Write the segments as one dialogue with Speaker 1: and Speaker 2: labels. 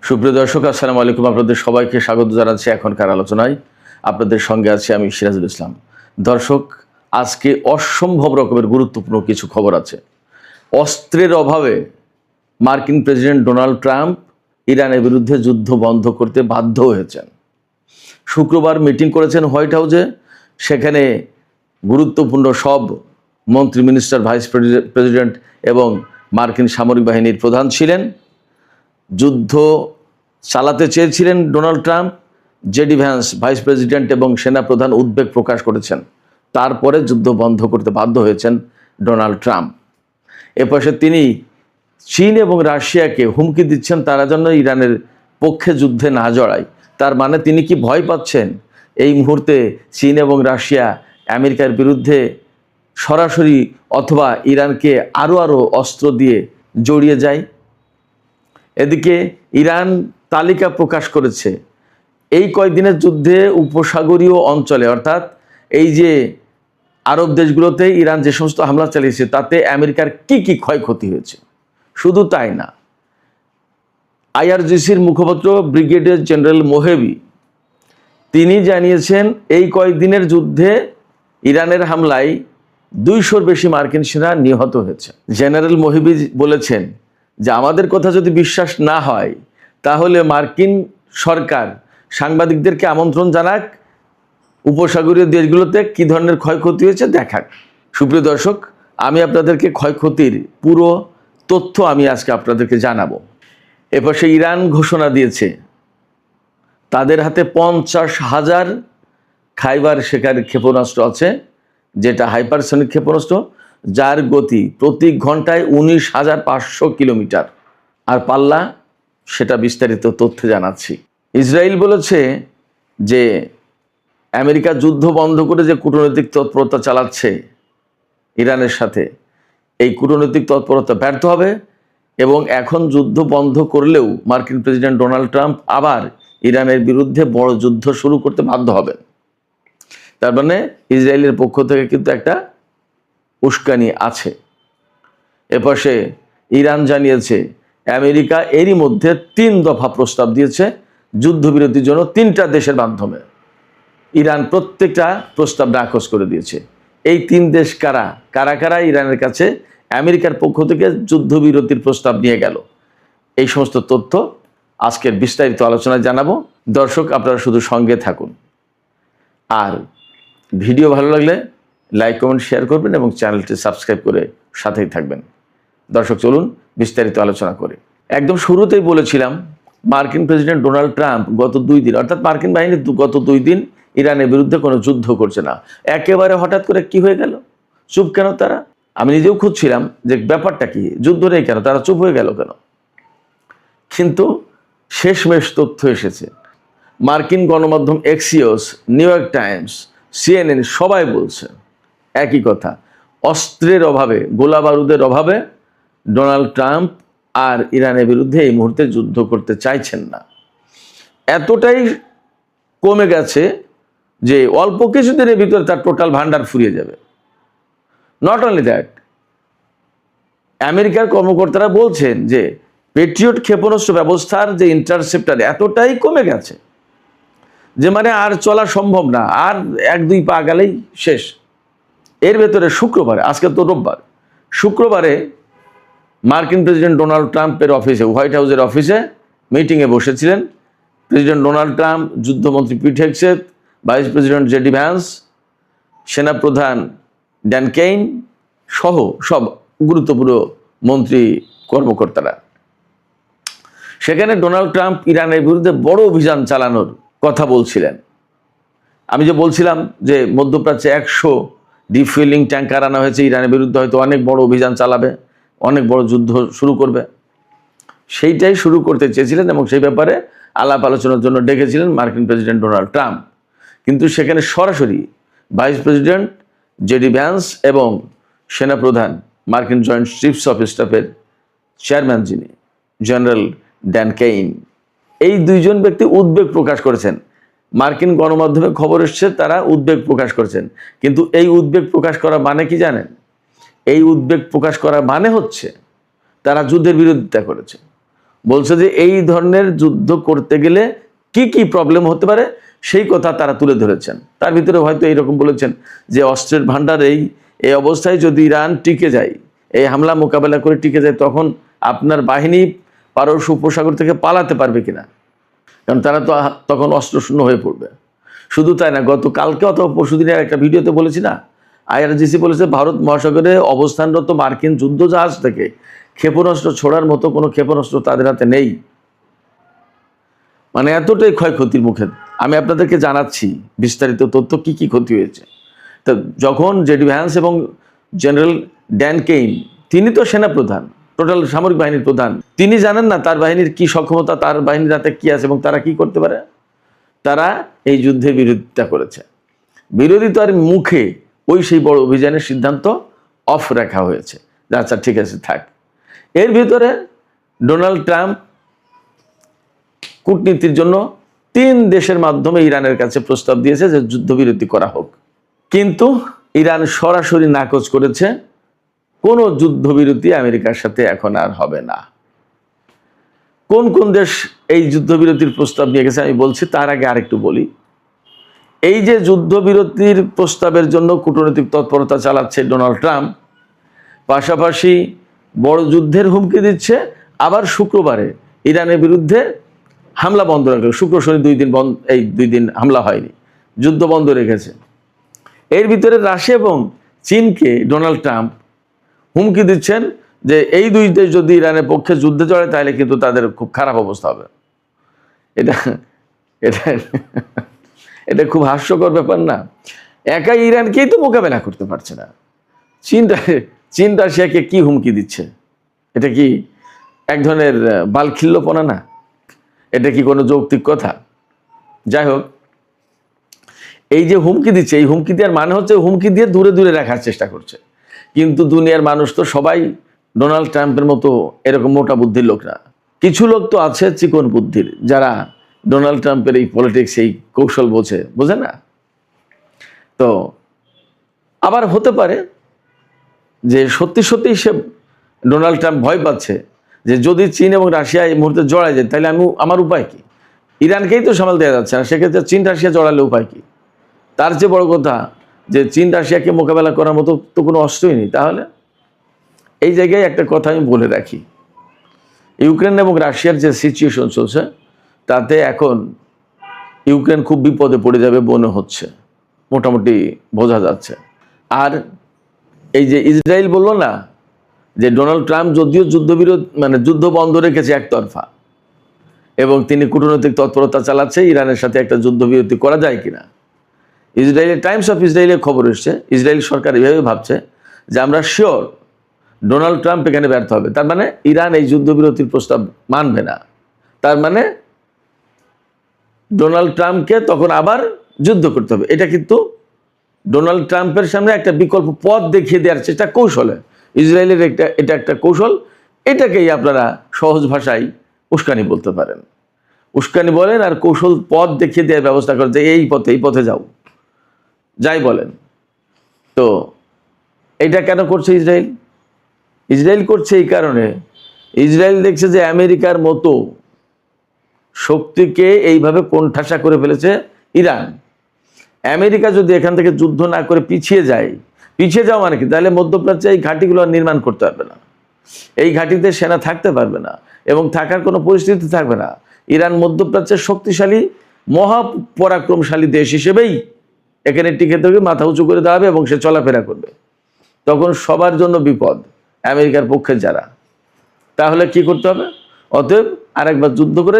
Speaker 1: সুপ্রিয় দর্শক, আসসালামু আলাইকুম। আপনাদের সবাইকে স্বাগত জানাচ্ছি এখনকার আলোচনায়। আপনাদের সঙ্গে আছি আমি সিরাজুল ইসলাম। দর্শক, আজকে অসম্ভব রকমের গুরুত্বপূর্ণ কিছু খবর আছে। অস্ত্রের অভাবে মার্কিন প্রেসিডেন্ট ডোনাল্ড ট্রাম্প ইরানের বিরুদ্ধে যুদ্ধ বন্ধ করতে বাধ্য হয়েছেন। শুক্রবার মিটিং করেছেন হোয়াইট হাউসে। সেখানে গুরুত্বপূর্ণ সব মন্ত্রী, মিনিস্টার, ভাইস প্রেসিডেন্ট এবং মার্কিন সামরিক বাহিনীর প্রধান ছিলেন। যুদ্ধ চালাতে চেয়েছিলেন Donald Trump. JD Vance, vice president এবং সেনাপ্রধান উদ্বেগ প্রকাশ করেছেন। তারপরে যুদ্ধ বন্ধ করতে বাধ্য হয়েছেন ডোনাল্ড ট্রাম্প। এপাশে তিনি চীন এবং রাশিয়াকে হুমকি দিচ্ছেন তারা যেন ইরানের পক্ষে যুদ্ধে না জড়ায়। তার মানে তিনি কি ভয় পাচ্ছেন এই মুহূর্তে চীন এবং রাশিয়া আমেরিকার বিরুদ্ধে সরাসরি অথবা ইরানকে আরও অস্ত্র দিয়ে জড়িয়ে যায়? এদিকে ইরান তালিকা প্রকাশ করেছে। এই কয়েকদিনের যুদ্ধে উপসাগরীয় অঞ্চলে, অর্থাৎ এই যে আরব দেশগুলোতে ইরান যে সমস্ত হামলা চালিয়েছে তাতে আমেরিকার কি কি ক্ষয়ক্ষতি হয়েছে। শুধু তাই না, আইআরজিসির মুখপাত্র ব্রিগেডিয়ার জেনারেল মোহেবি তিনি জানিয়েছেন এই কয়েকদিনের যুদ্ধে ইরানের হামলায় 200-র বেশি মার্কিন সেনা নিহত হয়েছে। জেনারেল মোহেবি বলেছেন যে আমাদের কথা যদি বিশ্বাস না হয় তাহলে মার্কিন সরকার সাংবাদিকদেরকে আমন্ত্রণ জানাক, উপসাগরীয় দেশগুলোতে কী ধরনের ক্ষয়ক্ষতি হয়েছে দেখাক। সুপ্রিয় দর্শক, আমি আপনাদেরকে ক্ষয়ক্ষতির পুরো তথ্য আমি আজকে আপনাদেরকে জানাবো। এপাশে ইরান ঘোষণা দিয়েছে তাদের হাতে 50,000 খাইবার শেখার ক্ষেপণাস্ত্র আছে, যেটা হাইপারসনিক ক্ষেপণাস্ত্র, যার গতি প্রতি ঘন্টায় 19,500 কিলোমিটার। আর পাল্লা, সেটা বিস্তারিত তথ্যে জানাচ্ছি। ইসরায়েল বলেছে যে আমেরিকা যুদ্ধ বন্ধ করে যে কূটনৈতিক তৎপরতা চালাচ্ছে ইরানের সাথে, এই কূটনৈতিক তৎপরতা ব্যর্থ হবে এবং এখন যুদ্ধ বন্ধ করলেও মার্কিন প্রেসিডেন্ট ডোনাল্ড ট্রাম্প আবার ইরানের বিরুদ্ধে বড় যুদ্ধ শুরু করতে বাধ্য হবেন। তার মানে ইসরায়েলের পক্ষ থেকে কিন্তু একটা উস্কানি আছে। এপাশে ইরান জানিয়েছে আমেরিকা এরই মধ্যে 3 দফা প্রস্তাব দিয়েছে যুদ্ধবিরতির জন্য 3টা দেশের মাধ্যমে। ইরান প্রত্যেকটা প্রস্তাব নাকচ করে দিয়েছে। এই 3 দেশ কারা কারা ইরানের কাছে আমেরিকার পক্ষ থেকে যুদ্ধবিরতির প্রস্তাব নিয়ে গেল, এই সমস্ত তথ্য আজকের বিস্তারিত আলোচনায় জানাবো। দর্শক, আপনারা শুধু সঙ্গে থাকুন, আর ভিডিও ভালো লাগলে লাইক, কমেন্ট, শেয়ার করবেন এবং চ্যানেলটি সাবস্ক্রাইব করে সাথেই থাকবেন। দর্শক, চলুন বিস্তারিত আলোচনা করি। একদম শুরুতেই বলেছিলাম মার্কিন প্রেসিডেন্ট ডোনাল্ড ট্রাম্প গত 2 দিন, অর্থাৎ মার্কিন বাহিনী গত 2 দিন ইরানের বিরুদ্ধে কোনো যুদ্ধ করছে না। একেবারে হঠাৎ করে কি হয়ে গেল? চুপ কেন তারা? আমি নিজেও খুঁজছিলাম যে ব্যাপারটা কি, যুদ্ধ নেই কেন, তারা চুপ হয়ে গেল কেন? কিন্তু শেষমেশ তথ্য এসেছে। মার্কিন গণমাধ্যম Axios, new York Times, CNN সবাই বলছে একই কথা, অস্ত্রের অভাবে, গোলা বারুদের অভাবে ডোনাল্ড ট্রাম্প আর ইরানের বিরুদ্ধে এই মুহূর্তে যুদ্ধ করতে চাইছেন না। এতটাই কমে গেছে যে অল্প কিছুদিনের ভিতরে তার টোটাল ভান্ডার ফুরিয়ে যাবে। নট অনলি দ্যাট, আমেরিকার কর্মকর্তারা বলছেন যে পেট্রিয়ট ক্ষেপণাস্ত্র ব্যবস্থার যে ইন্টারসেপ্টার এতটাই কমে গেছে যে মানে আর চলা সম্ভব না, আর 1-2 পা গেলেই শেষ। এর ভেতরে শুক্রবারে, আজকে তো রোববার, শুক্রবারে মার্কিন প্রেসিডেন্ট ডোনাল্ড ট্রাম্পের অফিসে, হোয়াইট হাউসের অফিসে মিটিংয়ে বসেছিলেন প্রেসিডেন্ট ডোনাল্ড ট্রাম্প, যুদ্ধমন্ত্রী Pete Hegseth, vice president JD Vance, সেনাপ্রধান ড্যান কেইন সহ সব গুরুত্বপূর্ণ মন্ত্রী কর্মকর্তারা। সেখানে ডোনাল্ড ট্রাম্প ইরানের বিরুদ্ধে বড় অভিযান চালানোর কথা বলছিলেন। আমি যে বলছিলাম যে মধ্যপ্রাচ্যে 100 রিফুয়েলিং ট্যাঙ্কার আনা হয়েছে, ইরানের বিরুদ্ধে হয়তো অনেক বড় অভিযান চালাবে, অনেক বড় যুদ্ধ শুরু করবে, সেইটাই শুরু করতে চেয়েছিলেন এবং সেই ব্যাপারে আলাপ আলোচনার জন্য ডেকেছিলেন মার্কিন প্রেসিডেন্ট ডোনাল্ড ট্রাম্প। কিন্তু সেখানে সরাসরি ভাইস প্রেসিডেন্ট জেডি ভ্যান্স এবং সেনাপ্রধান, মার্কিন জয়েন্ট চিফস অফ স্টাফের চেয়ারম্যান যিনি, জেনারেল ড্যান কেইন, এই 2জন ব্যক্তি উদ্বেগ প্রকাশ করেছেন। মার্কিন গণমাধ্যমে খবর এসছে তারা উদ্বেগ প্রকাশ করেছেন। কিন্তু এই উদ্বেগ প্রকাশ করা মানে কি জানেন? এই উদ্বেগ প্রকাশ করার মানে হচ্ছে তারা যুদ্ধের বিরোধিতা করেছে। বলছে যে এই ধরনের যুদ্ধ করতে গেলে কি কি প্রবলেম হতে পারে সেই কথা তারা তুলে ধরেছেন। তার ভিতরে হয়তো এইরকম বলেছেন যে অস্ত্রের ভান্ডার এই অবস্থায় যদি ইরান টিকে যায়, এই হামলা মোকাবেলা করে টিকে যায়, তখন আপনার বাহিনী পারস্য উপসাগর থেকে পালাতে পারবে কিনা, কারণ তারা তো তখন অস্ত্রশূন্য হয়ে পড়বে। শুধু তাই না, গতকালকে অথবা পরশুদিনের একটা ভিডিওতে বলেছি না, IRGC বলেছে ভারত মহাসাগরে অবস্থানরত মার্কিন যুদ্ধজাহাজ থেকে ক্ষেপণাস্ত্র ছোড়ার মতো কোনো ক্ষেপণাস্ত্র তাদের হাতে নেই। মানে এতটাই ক্ষয়ক্ষতির মুখে। আমি আপনাদেরকে জানাচ্ছি বিস্তারিত তথ্য কি কি ক্ষতি হয়েছে। তো যখন জেডি ভ্যান্স এবং জেনারেল ড্যান কেইন, তিনি তো সেনাপ্রধান, টোটাল সামরিক বাহিনীর প্রধান, তিনি জানেন না তার বাহিনীর কি সক্ষমতা, তার বাহিনীর হাতে কি আছে এবং তারা কি করতে পারে। তারা এই যুদ্ধে বিরোধিতা করেছে। বিরোধিতার মুখে সেই বড় অভিযানের সিদ্ধান্ত অফ রাখা হয়েছে। আচ্ছা ঠিক আছে থাক। এর ভিতরে ডোনাল্ড ট্রাম্প কূটনীতির জন্য 3 দেশের মাধ্যমে ইরানের কাছে প্রস্তাব দিয়েছে যে যুদ্ধবিরতি করা হোক, কিন্তু ইরান সরাসরি নাকচ করেছে। কোনো যুদ্ধবিরতি আমেরিকার সাথে এখন আর হবে না। কোন কোন দেশ এই যুদ্ধবিরতির প্রস্তাব নিয়ে গেছে আমি বলছি, তার আগে আরেকটু বলি। এই যে যুদ্ধবিরতির প্রস্তাবের জন্য কূটনৈতিক তৎপরতা চালাচ্ছে ডোনাল্ড ট্রাম্প, পাশাপাশি বড় যুদ্ধের হুমকি দিচ্ছে, আবার শুক্রবারে ইরানের বিরুদ্ধে হামলা বন্ধ রাখলো। শুক্র শনি 2 দিন বন্ধ, এই 2 দিন হামলা হয়নি, যুদ্ধ বন্ধ রেখেছে। এর ভিতরে রাশিয়া এবং চীনকে ডোনাল্ড ট্রাম্প হুমকি দিচ্ছেন যে এই 2 দেশ যদি ইরানের পক্ষে যুদ্ধে জড়ায় তাহলে কিন্তু তাদের খুব খারাপ অবস্থা হবে। এটা এটা এটা খুব হাস্যকর ব্যাপার না? একাই ইরানকেই তো মোকাবেলা করতে পারছে না, চীন রাশিয়াকে কি হুমকি দিচ্ছে? এটা কি এক ধরনের বালখিল্যপনা না? এটা কি কোনো যৌক্তিক কথা? যাই হোক, এই যে হুমকি দিচ্ছে, এই হুমকি দেওয়ার মানে হচ্ছে হুমকি দিয়ে দূরে দূরে রাখার চেষ্টা করছে। কিন্তু দুনিয়ার মানুষ তো সবাই ডোনাল্ড ট্রাম্পের মতো এরকম মোটা বুদ্ধির লোক না। কিছু লোক তো আছে চিকন বুদ্ধির, যারা ডোনাল্ড ট্রাম্পের এই পলিটিক্স, এই কৌশল বোঝে না। তো আবার হতে পারে যে সত্যি সত্যি সে ডোনাল্ড ট্রাম্প ভয় পাচ্ছে যে যদি চীন এবং রাশিয়া এই মুহূর্তে জড়ায় যায় তাহলে আমার উপায় কি? ইরানকেই তো সামাল দেওয়া যাচ্ছে না, সেক্ষেত্রে চীন রাশিয়া জড়ালে উপায় কি? তার চেয়ে বড় কথা যে চীন রাশিয়াকে মোকাবেলা করার মতো তো কোনো অস্ত্রই নেই। তাহলে এই জায়গায় একটা কথা আমি বলে রাখি, ইউক্রেন এবং রাশিয়ার যে সিচুয়েশন চলছে তাতে এখন ইউক্রেন খুব বিপদে পড়ে যাবে মনে হচ্ছে, মোটামুটি বোঝা যাচ্ছে। আর এই যে ইসরায়েল বললো না যে ডোনাল্ড ট্রাম্প যদিও যুদ্ধ বন্ধ রেখেছে একতরফা, এবং তিনি কূটনৈতিক তৎপরতা চালাচ্ছে ইরানের সাথে একটা যুদ্ধবিরতি করা যায় কিনা। ইসরায়েলের টাইমস অফ ইসরায়েলের খবর এসছে, ইসরায়েল সরকার এভাবে ভাবছে যে আমরা শিওর ডোনাল্ড ট্রাম্প এখানে ব্যর্থ হবে, তার মানে ইরান এই যুদ্ধবিরতির প্রস্তাব মানবে না। তার মানে ডোনাল্ড ট্রাম্পকে তখন আবার যুদ্ধ করতে হবে। এটা কিন্তু ডোনাল্ড ট্রাম্পের সামনে একটা বিকল্প পথ দেখিয়ে দেওয়ার চেষ্টা, কৌশলে ইসরায়েলের এটা একটা কৌশল। এটাকেই আপনারা সহজ ভাষায় উস্কানি বলতে পারেন। উস্কানি বলেন আর কৌশল পথ দেখিয়ে দেওয়ার ব্যবস্থা করে যে এই পথে যাও, যাই বলেন। তো এটা কেন করছে ইসরায়েল করছে এই কারণে, ইসরায়েল দেখছে যে আমেরিকার মতো শক্তিকে এইভাবে কোণঠাসা করে ফেলেছে ইরান। আমেরিকা যদি এখান থেকে যুদ্ধ না করে পিছিয়ে যাও মানে কি, তাহলে মধ্যপ্রাচ্যে এই ঘাঁটিগুলো নির্মাণ করতে পারবে না, এই ঘাঁটিতে সেনা থাকতে পারবে না এবং থাকার কোনো পরিস্থিতি থাকবে না। ইরান মধ্যপ্রাচ্যের শক্তিশালী মহাপরাক্রমশালী দেশ হিসেবেই এখানে টিকে থাকবে, মাথা উঁচু করে দেওয়া হবে এবং সে চলাফেরা করবে। তখন সবার জন্য বিপদ, আমেরিকার পক্ষে যারা। তাহলে কি করতে হবে? অতএব আরেকবার যুদ্ধ করে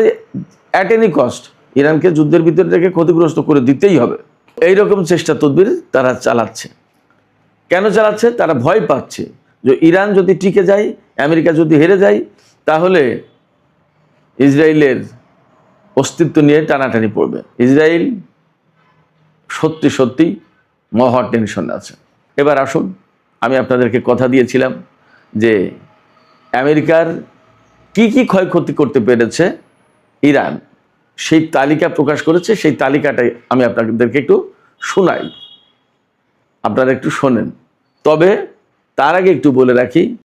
Speaker 1: অ্যাট এনি কস্ট ইরানকে যুদ্ধের ভিতরে রেখে ক্ষতিগ্রস্ত করে দিতেই হবে। এইরকম চেষ্টা তদবির তারা চালাচ্ছে। কেন চালাচ্ছে? তারা ভয় পাচ্ছে যে ইরান যদি টিকে যায়, আমেরিকা যদি হেরে যায়, তাহলে ইসরায়েলের অস্তিত্ব নিয়ে টানাটানি পড়বে। ইসরায়েল সত্যি মহা টেনশন আছে। এবার আসুন, আমি আপনাদেরকে কথা দিয়েছিলাম যে আমেরিকার কি ক্ষয়ক্ষতি করতে পেরেছে ইরান, সেই তালিকা প্রকাশ করেছে। সেই তালিকাটাই আমি আপনাদেরকে একটু শোনাই, আপনারা একটু শোনেন। তবে তার আগে একটু বলে রাখি,